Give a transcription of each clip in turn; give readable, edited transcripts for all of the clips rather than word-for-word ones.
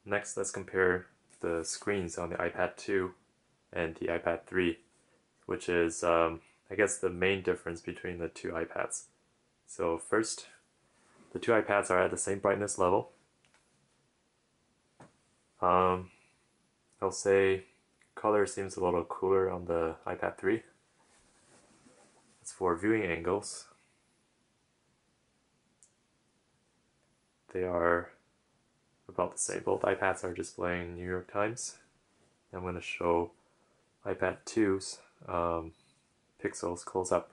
next let's compare the screens on the iPad 2 and the iPad 3, which is I guess the main difference between the two iPads. So first, the two iPads are at the same brightness level. I'll say color seems a little cooler on the iPad 3. As for viewing angles, they are about the same. Both iPads are displaying New York Times. I'm going to show iPad 2's pixels close up.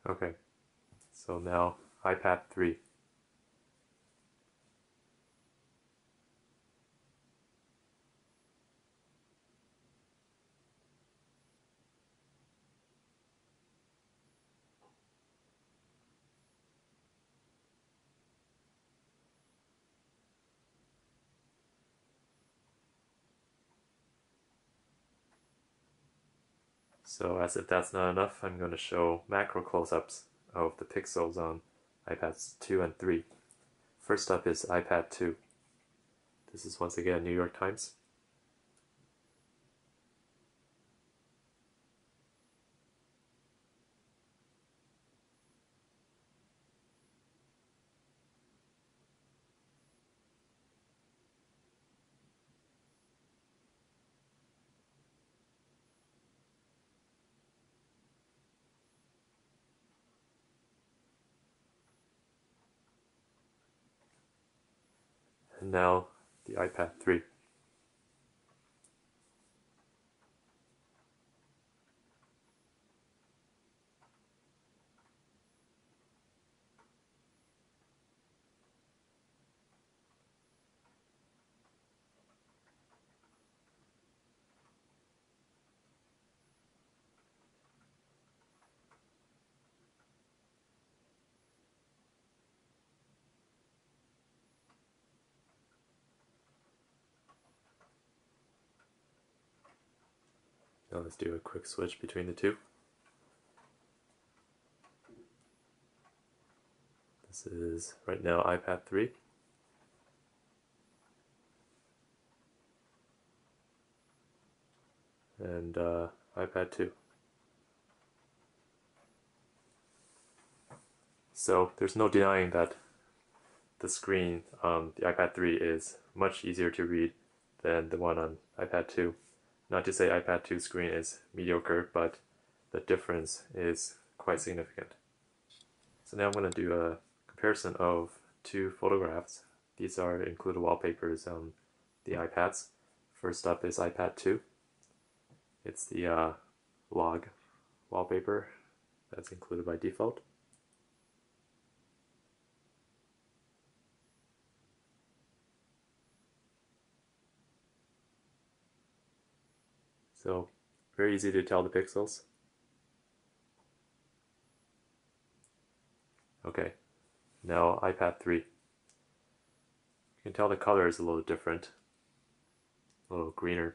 Okay, so now iPad 3. So as if that's not enough, I'm going to show macro close-ups of the pixels on iPads 2 and 3. First up is iPad 2. This is once again New York Times. And now the iPad 3. Now let's do a quick switch between the two. This is right now iPad 3. And iPad 2. So there's no denying that the screen on the iPad 3 is much easier to read than the one on iPad 2. Not to say iPad 2 screen is mediocre, but the difference is quite significant. So now I'm going to do a comparison of two photographs. These are included wallpapers on the iPads. First up is iPad 2. It's the log wallpaper that's included by default. So very easy to tell the pixels. Okay, now iPad 3. You can tell the color is a little different, a little greener.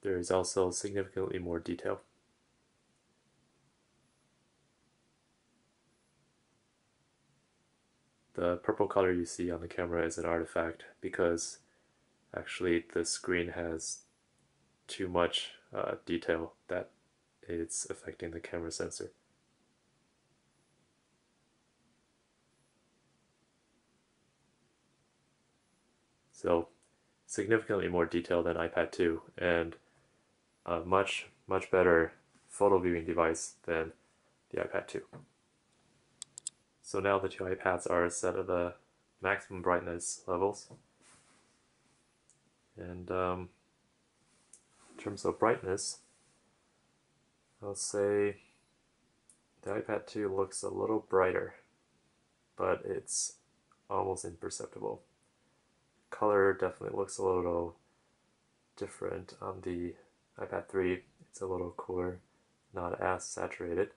There is also significantly more detail. The purple color you see on the camera is an artifact because actually the screen has too much detail that it's affecting the camera sensor. So significantly more detail than iPad 2 and a much better photo viewing device than the iPad 2. So now the two iPads are set at the maximum brightness levels. And in terms of brightness, I'll say the iPad 2 looks a little brighter, but it's almost imperceptible. Color definitely looks a little different on the iPad 3. It's a little cooler, not as saturated.